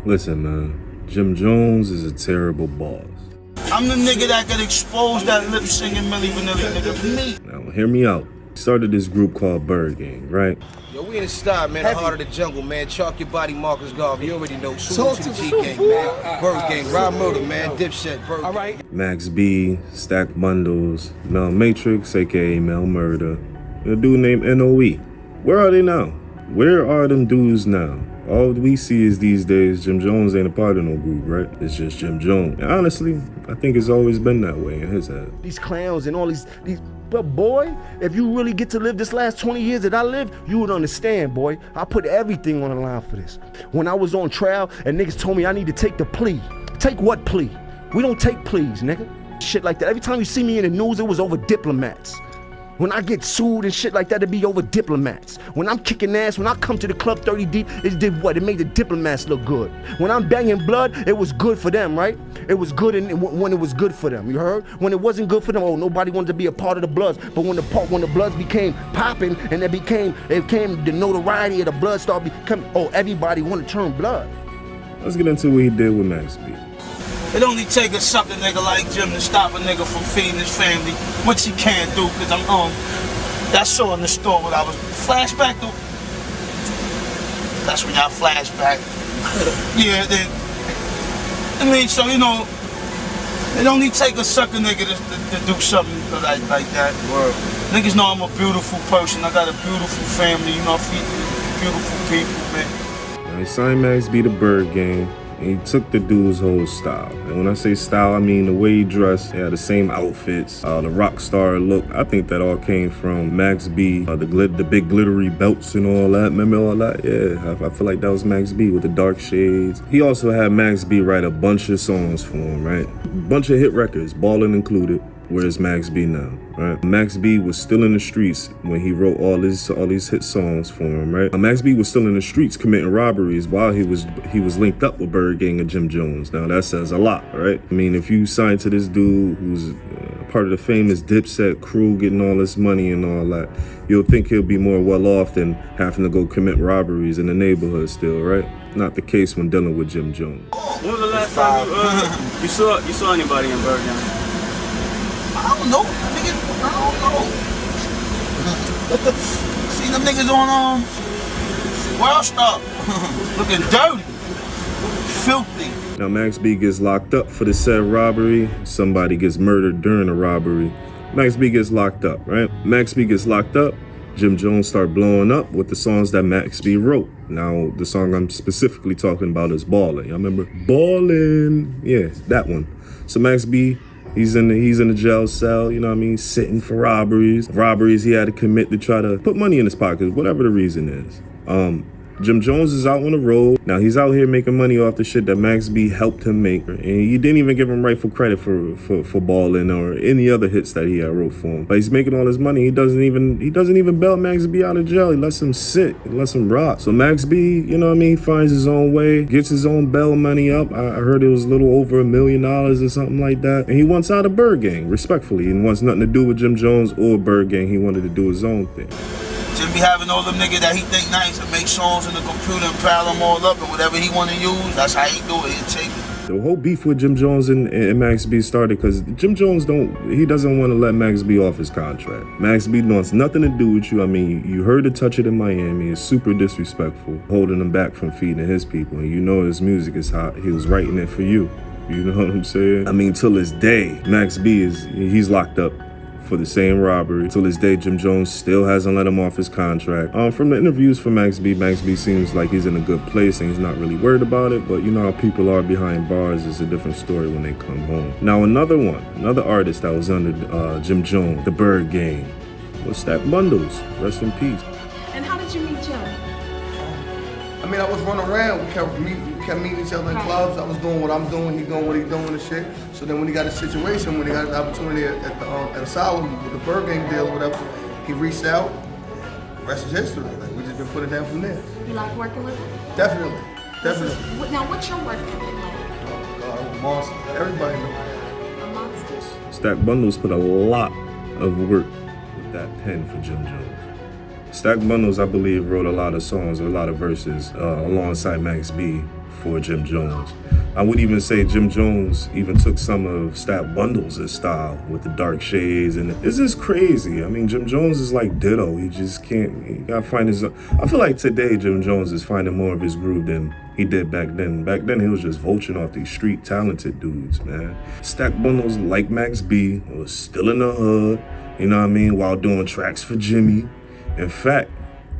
Listen, man, Jim Jones is a terrible boss. I'm the nigga that could expose that lip-singing Milli Vanilli nigga. Me. Now, hear me out. Started this group called Byrd Gang, right? Yo, we in the style, man. The heart of the jungle, man. Chalk your body markers, Garvey. You already know. Salute to the G Gang, man. Byrd Gang, Ride Murder, man. Dipset, Byrd. All right. Max B, Stack Bundles, Mel Matrix, aka Mel Murder, and a dude named NOE. Where are they now? Where are them dudes now? All we see is these days, Jim Jones ain't a part of no group, right? It's just Jim Jones. And honestly, I think it's always been that way in his head. These clowns and all these, but boy, if you really get to live this last 20 years that I lived, you would understand, boy. I put everything on the line for this. When I was on trial and niggas told me I need to take the plea. Take what plea? We don't take pleas, nigga. Shit like that. Every time you see me in the news, it was over diplomats. When I get sued and shit like that, it be over diplomats. When I'm kicking ass, when I come to the club 30 deep, it did what? It made the diplomats look good. When I'm banging blood, it was good for them, right? It was good when it was good for them, you heard? When it wasn't good for them, oh, nobody wanted to be a part of the Bloods. But when the Bloods became popping and it became the notoriety of the Blood started becoming, oh, everybody wanted to turn blood. Let's get into what he did with Max B. It only take a sucker nigga like Jim to stop a nigga from feeding his family, which he can't do, cause that show in the store when I was flashback though. That's when y'all flashback. Yeah, then I mean, so you know, it only take a sucker nigga to do something like that. Word. Niggas know I'm a beautiful person. I got a beautiful family, you know, I feed beautiful people, man. Now he signed Max B to Byrd Gang. And he took the dude's whole style. And when I say style, I mean the way he dressed. He had the same outfits, the rock star look. I think that all came from Max B. The big glittery belts and all that. Remember all that? Yeah, I feel like that was Max B with the dark shades. He also had Max B write a bunch of songs for him, right? A bunch of hit records, Ballin' included. Where's Max B now, right? Max B was still in the streets when he wrote all these hit songs for him, right? Max B was still in the streets committing robberies while he was linked up with Byrd Gang and Jim Jones. Now that says a lot, right? I mean, if you sign to this dude who's part of the famous Dipset crew getting all this money and all that, you'll think he'll be more well off than having to go commit robberies in the neighborhood still, right? Not the case when dealing with Jim Jones. When was the last time you saw anybody in Byrd Gang? I don't know, nigga. I don't know. See them niggas on World Star, looking dirty, filthy. Now Max B gets locked up for the said robbery. Somebody gets murdered during the robbery. Max B gets locked up, right? Max B gets locked up. Jim Jones start blowing up with the songs that Max B wrote. Now the song I'm specifically talking about is Ballin'. Y'all remember Ballin'? Yeah, that one. So Max B, he's in the jail cell, you know what I mean, sitting for robberies he had to commit to try to put money in his pocket, whatever the reason is. Jim Jones is out on the road. Now he's out here making money off the shit that Max B helped him make. And he didn't even give him rightful credit for Ballin' or any other hits that he had wrote for him. But he's making all this money. He doesn't even bail Max B out of jail. He lets him sit. He lets him rock. So Max B, you know what I mean, finds his own way, gets his own bail money up. I heard it was a little over $1 million or something like that. And he wants out of Byrd Gang, respectfully. He wants nothing to do with Jim Jones or Byrd Gang. He wanted to do his own thing. Jim be having all them niggas that he think nice and make songs in the computer and pile them all up and whatever he want to use, that's how he do it. He'll take it. The whole beef with Jim Jones and Max B started because Jim Jones doesn't want to let Max B off his contract. Max B wants nothing to do with you. I mean, you heard the Touch It in Miami. It's super disrespectful, holding him back from feeding his people. And you know his music is hot. He was writing it for you. You know what I'm saying? I mean, till this day, Max B he's locked up for the same robbery. Till this day, Jim Jones still hasn't let him off his contract. From the interviews for Max B seems like he's in a good place and he's not really worried about it, but you know how people are behind bars. It's a different story when they come home. Now another artist that was under Jim Jones, the Byrd Gang, was Stack Bundles. Rest in peace. And how did you meet Jim? I mean, I was running around. We kept meeting each other in clubs. I was doing what I'm doing, he doing what he doing and shit. So then when he got a situation, when he got an opportunity at Asylum with the Byrd Gang deal or whatever, he reached out. The rest is history. Like, we just been putting it down from there. You like working with him? Definitely. Now, what's your work ethic like? Oh, God, I'm a monster. Everybody knows. A monster? Stack Bundles put a lot of work with that pen for Jim Jones. Stack Bundles, I believe, wrote a lot of songs, a lot of verses alongside Max B for Jim Jones. I would even say Jim Jones even took some of Stack Bundles' style with the dark shades, and it's just crazy. I mean, Jim Jones is like ditto. He just can't, he gotta find his own. I feel like today Jim Jones is finding more of his groove than he did back then. Back then he was just vulturing off these street talented dudes, man. Stack Bundles, like Max B, was still in the hood, you know what I mean, while doing tracks for Jimmy. In fact,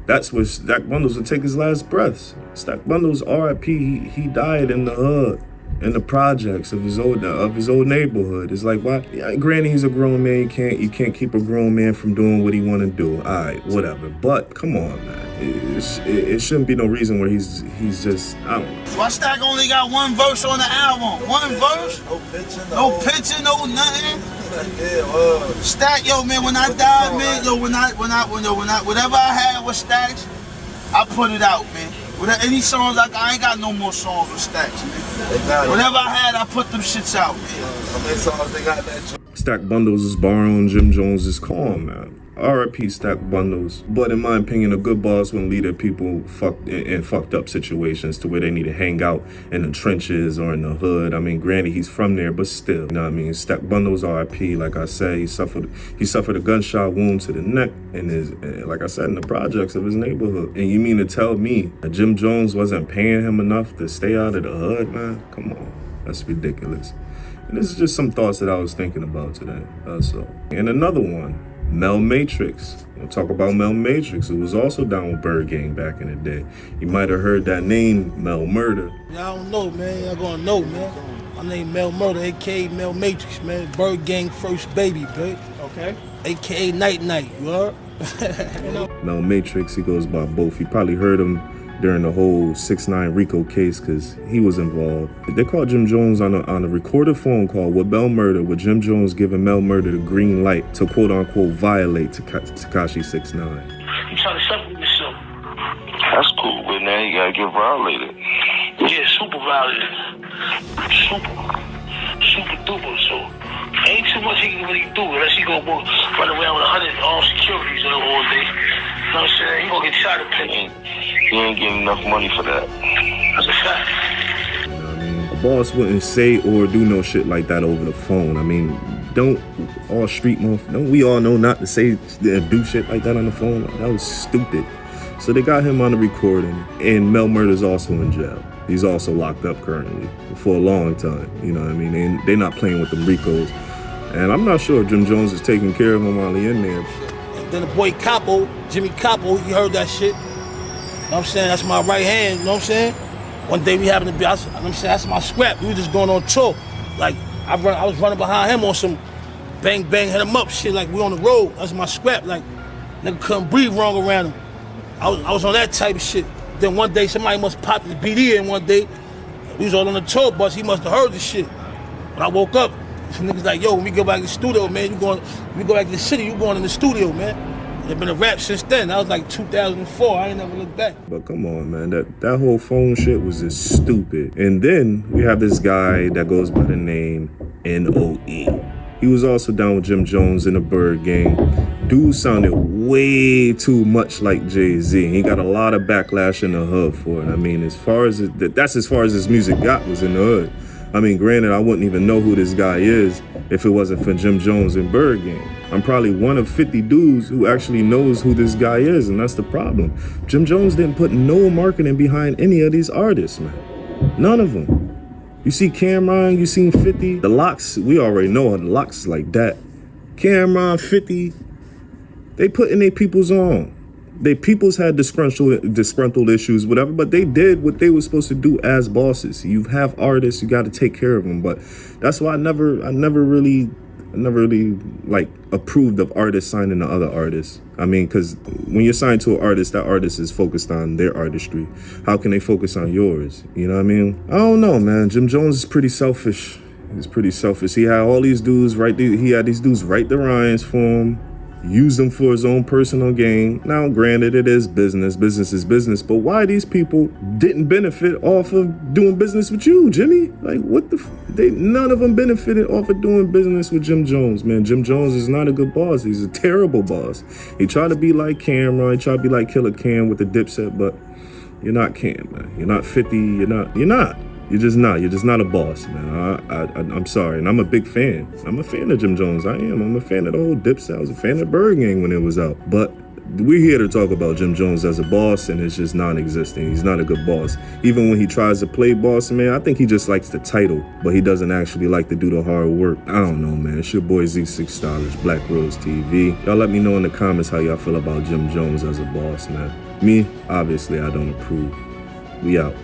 that's where Stack Bundles would take his last breaths. Stack Bundles, R.I.P. He died in the hood, in the projects of his old neighborhood. It's like, why? Yeah, granted, he's a grown man. You can't keep a grown man from doing what he want to do. All right, whatever. But come on, man. It shouldn't be no reason where he's just, I don't know. Why Stack only got one verse on the album? One verse? No picture, no nothing. Stack, yo, man, when I died, man, yo, whatever I had with Stacks, I put it out, man. Any songs I ain't got no more songs with Stacks, man. Whatever I had, I put them shits out, man. Stack Bundles is borrowing Jim Jones's calm, man. R.I.P. Stack Bundles. But in my opinion, a good boss wouldn't lead their people fucked up situations to where they need to hang out in the trenches or in the hood. I mean, granted, he's from there, but still, you know what I mean? Stack Bundles, R.I.P. Like I said, he suffered a gunshot wound to the neck in his, like I said, in the projects of his neighborhood. And you mean to tell me that Jim Jones wasn't paying him enough to stay out of the hood, man? Come on, that's ridiculous. And this is just some thoughts that I was thinking about today. So, and another one. Mel Matrix. We'll talk about Mel Matrix, who was also down with Byrd Gang back in the day. You might have heard that name, Mel Murder. Y'all don't know, man. Y'all gonna know, man. My name Mel Murder, a.k.a. Mel Matrix, man. Byrd Gang first baby, babe. Okay. A.k.a. Night Night, you heard? You know? Mel Matrix, he goes by both. You probably heard him during the whole 6ix9ine Rico case because he was involved. They called Jim Jones on a recorded phone call with Mel Murder, with Jim Jones giving Mel Murder the green light to quote-unquote violate Tekashi 6ix9ine. You trying to settle yourself? That's cool, but now you gotta get violated. Yeah, super violated. Super duper, so ain't too much he can really do unless he go run around with 100 armed securities all day. You know what I'm saying? He gonna get shot at picking. He ain't getting enough money for that. That's a fact. You know what I mean? A boss wouldn't say or do no shit like that over the phone. I mean, don't we all know not to say do shit like that on the phone? That was stupid. So they got him on the recording, and Mel Murder's also in jail. He's also locked up currently for a long time. You know what I mean? They're not playing with them Ricos. And I'm not sure if Jim Jones is taking care of him while he's in there. And then the boy Capo, Jimmy Capo, he heard that shit. You know what I'm saying? That's my right hand, you know what I'm saying? One day we happened to be, you know what I'm saying? That's my scrap. We were just going on tour. Like, I was running behind him on some bang, bang, hit him up shit. Like, we on the road. That's my scrap. Like, nigga couldn't breathe wrong around him. I was on that type of shit. Then one day, somebody must pop the BD in one day. We was all on the tour bus. He must have heard the shit. When I woke up, some niggas like, yo, when we go back to the studio, man, when we go back to the city, you going in the studio, man. It's been a rap since then. That was like 2004. I ain't never looked back. But come on, man. That whole phone shit was just stupid. And then we have this guy that goes by the name N.O.E. He was also down with Jim Jones in the Byrd Gang. Dude sounded way too much like Jay-Z. He got a lot of backlash in the hood for it. I mean, that's as far as his music got, was in the hood. I mean, granted, I wouldn't even know who this guy is if it wasn't for Jim Jones and Byrd Gang. I'm probably one of 50 dudes who actually knows who this guy is, and that's the problem. Jim Jones didn't put no marketing behind any of these artists, man. None of them. You see Cameron, you seen 50. The Locks, we already know the Locks is like that. Cameron, 50, they putting their peoples on. Their peoples had disgruntled issues, whatever, but they did what they were supposed to do as bosses. You have artists, you got to take care of them. But that's why I never really like approved of artists signing to other artists. I mean, because when you're signed to an artist, that artist is focused on their artistry. How can they focus on yours? You know what I mean? I don't know, man. Jim Jones is pretty selfish. He's pretty selfish. He had all these dudes he had these dudes write the rhymes for him, use them for his own personal gain. Now, granted, it is business. Business is business. But why these people didn't benefit off of doing business with you, Jimmy? Like, what the none of them benefited off of doing business with Jim Jones, man. Jim Jones is not a good boss. He's a terrible boss. He tried to be like Cameron. He tried to be like Killer Cam with the Dipset, but You're not Cam, man. You're not 50. You're not. You're just not. You're just not a boss, man. I'm sorry, and I'm a big fan. I'm a fan of Jim Jones. I am. I'm a fan of the whole dipset. I was a fan of Byrd Gang when it was out. But we're here to talk about Jim Jones as a boss, and it's just non-existent. He's not a good boss. Even when he tries to play boss, man, I think he just likes the title, but he doesn't actually like to do the hard work. I don't know, man. It's your boy Z6 Stylish, Black Rose TV. Y'all let me know in the comments how y'all feel about Jim Jones as a boss, man. Me, obviously, I don't approve. We out.